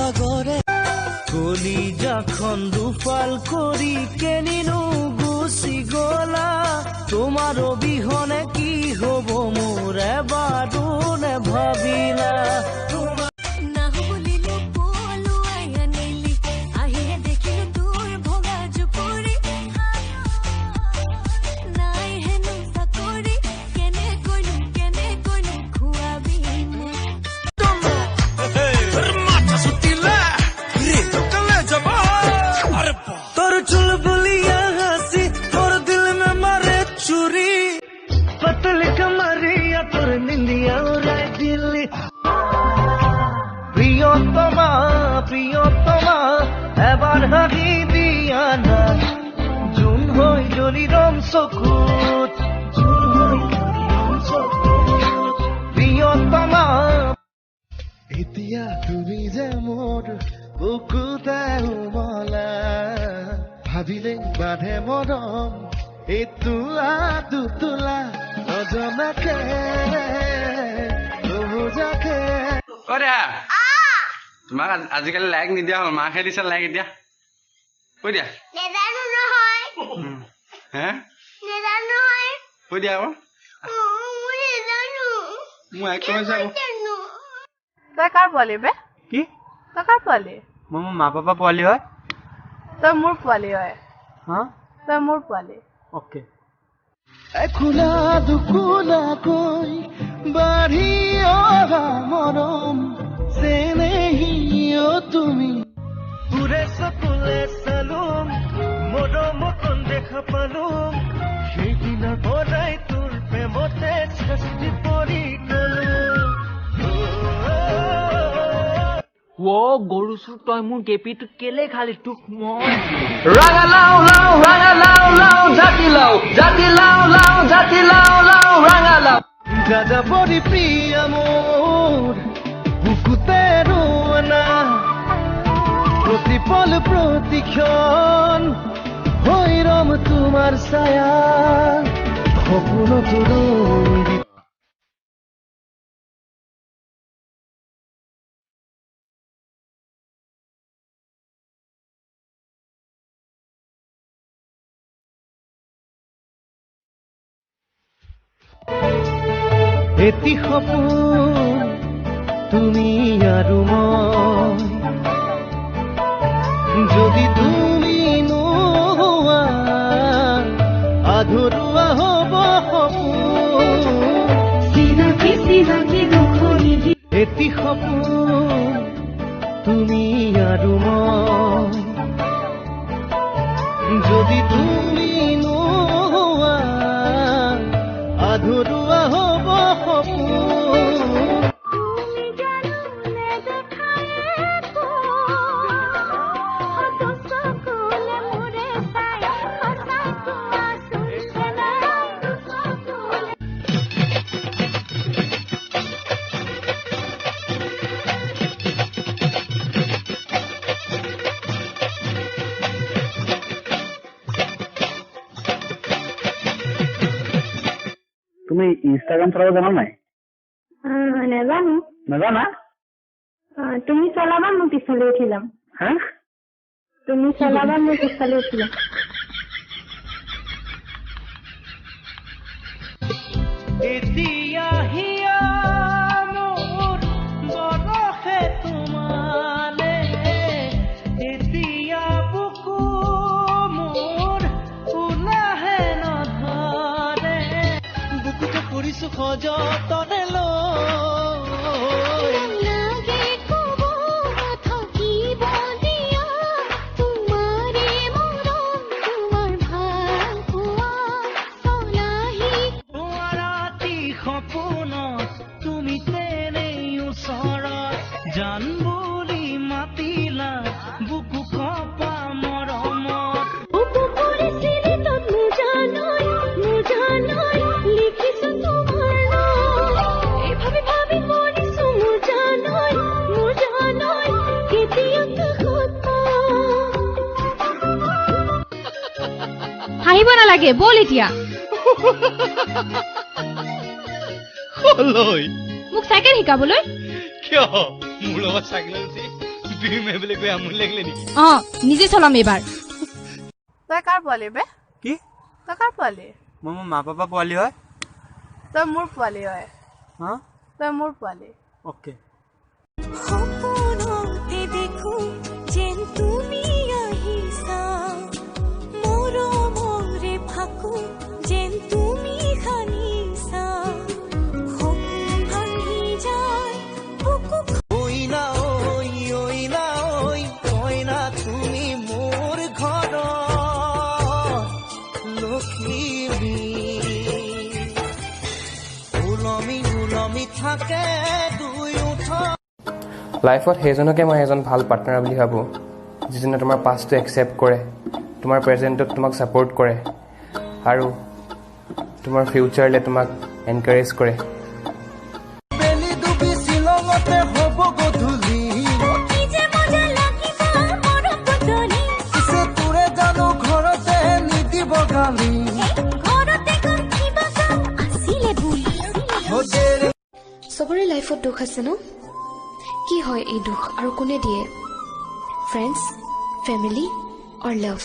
সাগৰে কলিজাখন দুফাল কৰি কেনিনো গুচি গলা তোমাৰ অবিহনে কি হব মোৰ এবাৰো নেভাবিলা প্রিয়তমা এবার হাহি দিয়া না জুন হৈ জলিরম চকুত প্রিয়তমা এতিয়া তুমি যে মোর বুকুতে উমলা ভাবিলে বাঁধে মরম এই তোলা দুতোলা অজনাকে যাকে তোমাক আজিকালি লাইক নিদিয়া হল মাকে দিছে লাইক এতিয়া কৈ দিয়া নেজানো নহয় হে নেজানো নহয় কৈ দিয়া আকৌ মই নেজানো মই এক কমে যাব তই কাৰ পোৱালি বে কি তই কাৰ পোৱালি মই মা পাপা পোৱালি হয় তই মোৰ পোৱালি হয় হা তই মোৰ পোৱালি ওকে একুলা দুকুলা কৈ বাঢ়ি অহা মৰম চেনেহিও তুমি পুৰে চকুলে চালুম মৰম অকণ দেখা পালুম সেইদিনা সদায় তোৰ প্ৰেমতে সৃষ্টি কৰি ও গৰু সুৰ তই মোৰ কেপিটো কেলে খালি টুক মই রাঙালাও লাও জাতি লাও রাঙালাও দাদা বড়ি প্রিয় মোর বুকুতে রোনা প্রতিপল প্রতিক্ষণ হৈরম তোমার ছায়া সপোন তোর এটি সপোন তুমি আৰু মই যদি তুমি নোহোৱা আধৰুৱা হ'ব সপোন এটি সপোন তুমি আৰু মই যদি তুমি নোহোৱা আধৰুৱা হ'ব তুমি ইনষ্টাগ্রাম চলাব জানা নাই নেজানো নাজানা তুমি চলাবা মই পিছলে উঠি যাম হা তুমি চলাবা মই পিছলে উঠি যাম এতিয়া হিয়া মোৰ বৰষে তোমালে এতিয়া বুকু মোৰ ওলাহে নধৰে বুকুতে পৰিছো সযতনে জান বুলি মাতিলা বুকু কপা মৰমত বুকু কৰিছিলি তত মুজানৈ লিখিছো তোমাৰ এই ভাবি ভাবি কৰিছো মুজানৈ কেতিয়া কাষত হাঁহিব নালাগে বল এতিয়া লৈ মোক চাইকেল শিকাবলৈ কিয় মোৰ লগত চাইকেল উঠি নিজে চলাম এইবাৰ তই কাৰ পোৱালি বে কি তই কাৰ পোৱালি মই মোৰ মা পাপা পোৱালি হয় তই মোৰ পোৱালি হয় হা তই মোৰ পোৱালি ওকে সপোনতে দেখো যেন তুমি আহিছা মৰমৰে ভাকো যেন তুমি সানিছা সপোন ভাঙি যায় বুকু ওইনা ওই ওইনা ওই কইনা তুমি মোর ঘর লক্ষ্মী উলমি উলমি থাকে দুই উঠ লাইফত সেইজনকে মই এজন ভাল পাৰ্টনাৰ বুলি ভাবোঁ যিজনে তোমাৰ পাষ্টটো একচেপ্ট কৰে তোমাৰ প্ৰেজেণ্টত তোমাক ছাপোৰ্ট কৰে আৰু তোমাৰ ফিউচাৰলৈ তোমাক এনকাৰেজ কৰে বেলি ডুবি শিলঙতে হব গধূলি কি যে মজা লাগিব মৰম বতনি পিছে তোৰে জানো ঘৰতে নিদিব গালি ঘৰতে কাম কিবা কাম আছিলে বুলি হদেৰে চবৰে লাইফত দুখ আছে ন কি হয় এই দুখ আৰু কোনে দিয়ে ফ্ৰেণ্ডছ ফেমিলি অৰ লাভ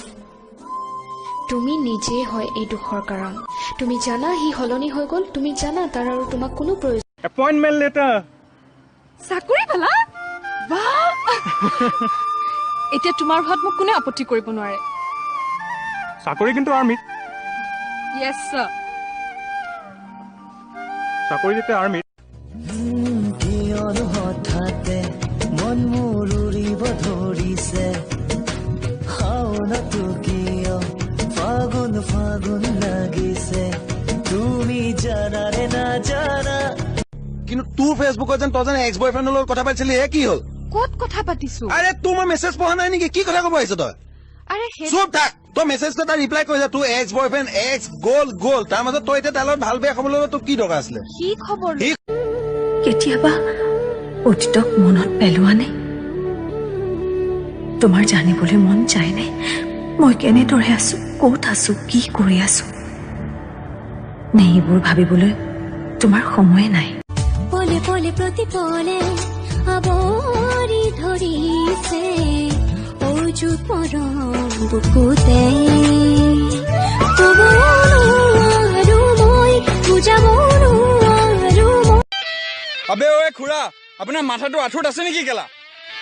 তুমি নিজে হয় এই দুখৰ কাৰণ তুমি জানা সি সলনি হৈ গ'ল তুমি জানা তাৰ আৰু তোমাক কোনো প্ৰয়োজন এপইণ্টমেণ্ট লেটাৰ চাকৰি পালা এতিয়া তোমাৰ ঘৰত মোক কোনে আপত্তি কৰিব নোৱাৰে চাকৰি কিন্তু আৰ্মিত য়েছ ছাৰ চাকৰি যেতিয়া আৰ্মিত কিয়ৰ হঠাতে মন মোৰ উৰিব ধৰিছে শাওনতো কিয় ফাগুন ফাগুন লাগিছে তুমি জানানে নাজানা কিন্তু তোৰ ফেচবুকত যেন তই যেন এক্স বয়ফ্ৰেণ্ডৰ লগত কথা পাতিছিলি হে কি হ'ল ক'ত কথা পাতিছো আৰে তোৰ মই মেছেজ পঢ়া নাই নেকি কি কথা ক'ব আহিছ তই আৰে চুপ থাক তই মেছেজ এটা ৰিপ্লাই কৰিছা তোৰ এক্স বয়ফ্ৰেণ্ড এক্স গ'ল তাৰ মাজত তই এতিয়া তাৰ লগত ভাল বেয়া খবৰ ল'ব তোৰ কি দৰকাৰ আছিলে কি খবৰ কেতিয়াবা অতীতক মনত পেলোৱা নে তোমাৰ জানিবলৈ মন যায়নে মই কেনেদৰে আছো ক'ত আছো কি কৰি আছো নে এইবোৰ ভাবিবলৈ তোমাৰ সময় নাই পলে পলে প্ৰতি পলে আৱৰি ধৰিছে অযুত মৰম বুকুতে ক'ব নোৱাৰো মই বুজাব নোৱাৰো আবে ঐ খুৰা আপোনাৰ মাথাটো আঁঠুত আছে নেকি কেলা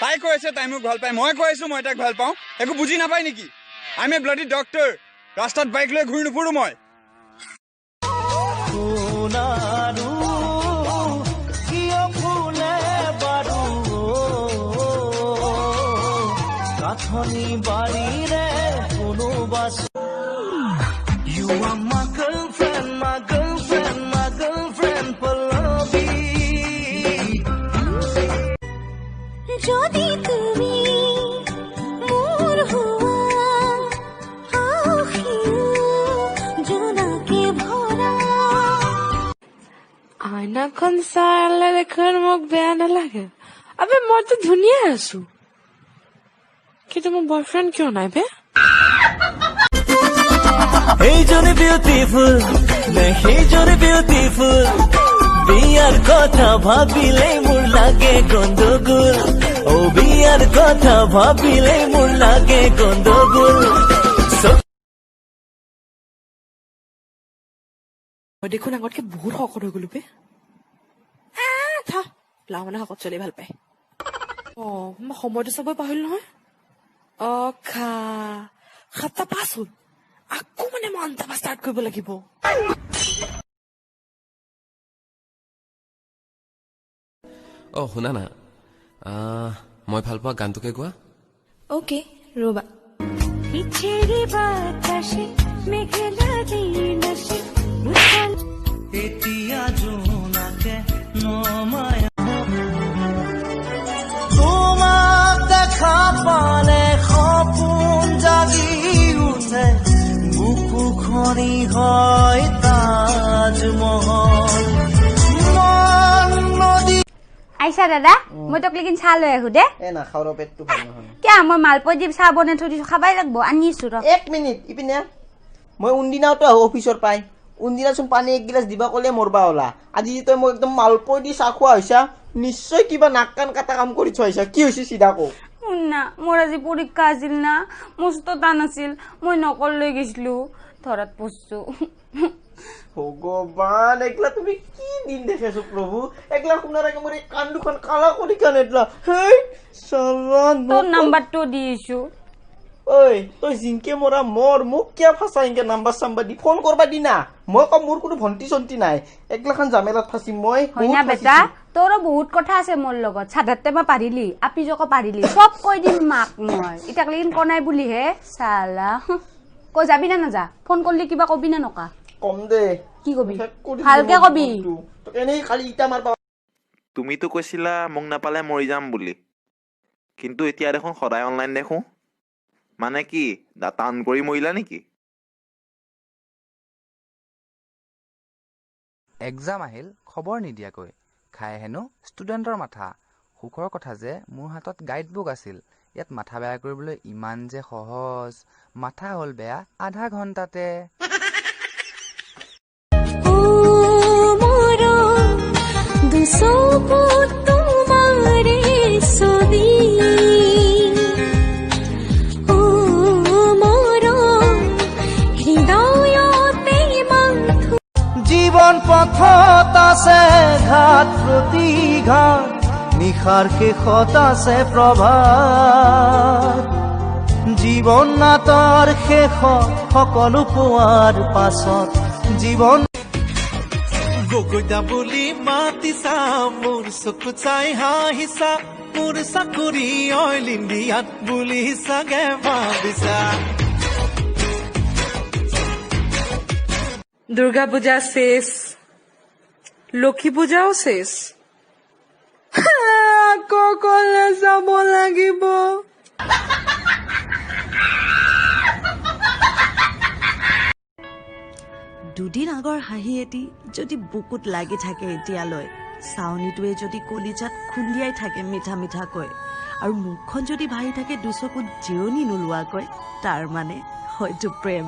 তাই কৈ আছে তাই মোক ভাল পায় মই কৈ আছো মই তাক ভাল পাওঁ একো বুজি নাপায় নেকি I M A bloody doctor ৰাস্তাত বাইক লৈ ঘূৰি নুফুৰো মই সোণাৰু কিয় ফুলে বাৰু কাঠনি বাৰীৰে কোনোবা You are my girlfriend, my girlfriend, my girlfriend, Pallavi. যদি তুমি মোৰ হোৱা জোনাকে ভৰা আইনাখন চালে দেখোন মোক বেয়া নালাগে আবে মইতো ধুনীয়া আছো কিন্তু মোৰ বয়ফ্ৰেণ্ড কিয় নাই বে এইজনে বিউটিফুল নে সেইজনে বিউটিফুল বিয়াৰ কথা ভাবিলে মোৰ লাগে গণ্ডগোল ও বিয়াৰ কথা ভাবিলে মোৰ লাগে গণ্ডগোল মই দেখোন আগতকে বহুত শকত হৈ গলো বে লাও মানে শকত চলি ভাল পায় মই সময়টো চাবই পাহৰিলো নহয় সাতটা পাঁচ হ'ল আকৌ মানে মই আঠটা পৰা ষ্টাৰ্ট কৰিব লাগিব শুনা না মই ভাল পোৱা গানটোকে গোৱা অ'কে ৰ'বা পিছেৰে বাতাসে মেঘলা দিন আসে এতিয়া জোনাকে নমায় তোমাক দেখা পালে সপোন জাগি উঠে বুকু খনি হয় তাজমহল মন নদী আইছা দাদা মই তোক লেকিন চাহ লৈ আহো দে এ নাখাওঁ ৰ পেটটো ভাল নহয় কিয় মই মালপোৱা দি চাহ বনাই থৈ দিছো খাবাই লাগব আনিছো ৰ 1 মিনিট ইপিনে মই উনদিনাওতো আহো অফিচৰ পাই উনদিনাচোন পানী এক গিলাচ দিবা ক'লে মৰবা ওলা আজি তই মোক একদম মালপোৱা দি চাহ খোৱা হৈছা নিশ্চয় কিবা নাক কাণ কাটা কাম কৰি থৈছা কি হৈছে চিধা কও শুনা মোৰ আজি পৰীক্ষা আছিল না মস্ত টান আছিল মই নকল লৈ গৈছিলো ধৰাত পৰছো ভগৱান একলা তুমি কি দিন দেখাইছো প্ৰভু একলা শুনাৰ আগে মোৰ এই কাণ দুখন কালা কৰি কাণ এটলা হেই চালান তোৰ নাম্বাৰটো দিছো ঐ তই জিংকে মৰা মোক কিয় ফাঁচা ইনকে নাম্বাৰ চাম্বাৰ দি ফোন কৰবা দি না মই কম মোৰ কোনো ভণ্টি চন্তি নাই একলাখান জামেলাত ফাঁচি মই হয় না বেটা তোৰো বহুত কথা আছে মোৰ লগত সাধাতে মই পাৰিলি আপিজকো পাৰিলি সব কৈ দিম মাক মই ইটাক লেকিন কনাই বুলি হে চালা কৈ যাবি না নাযা ফোন কৰিলি কিবা কবি না নকা কম দে কি কবি ভালকে কবি এনেই খালি ইটা মাৰবা তুমিতো কৈছিলা মোক নাপালে মৰি যাম বুলি কিন্তু এতিয়া দেখোন সদায় অনলাইন দেখো মানে কি ডাটা অন কৰি মৰিলা নেকি এক্সাম আহিল খবৰ নিদিয়াকৈ খাই হেনো ষ্টুডেণ্টৰ মাথা সুখৰ কথা যে মোৰ হাতত গাইড বুক আছিল ইয়াত মাথা বেয়া কৰিবলৈ ইমান যে সহজ মাথা হ'ল বেয়া আধা ঘণ্টাতে জীৱন পথত আছে ঘাট প্ৰতি ঘাট নিশাৰ শেষত আছে প্ৰভাত জীৱন নাটৰ শেষত সকলো পোৱাৰ পাছত জীৱন গগৈদা বুলি মাতিছা মোৰ চকু চাই হাঁহিছা মোৰ চাকৰি অইল ইণ্ডিয়াত বুলি চাগে ভাবিছা দুৰ্গা পূজা শেষ লক্ষ্মী পূজাও শেষ কলে যাব লাগিব দুদিন আগৰ হাঁহি এটি যদি বুকুত লাগি থাকে এতিয়ালৈ চাউনিটোৱে যদি কলিজাত খুন্দিয়াই থাকে মিঠা মিঠাকৈ আৰু মুখখন যদি ভাহি থাকে দুচকুত জিৰণি নোলোৱাকৈ তাৰ মানে হয়তো প্ৰেম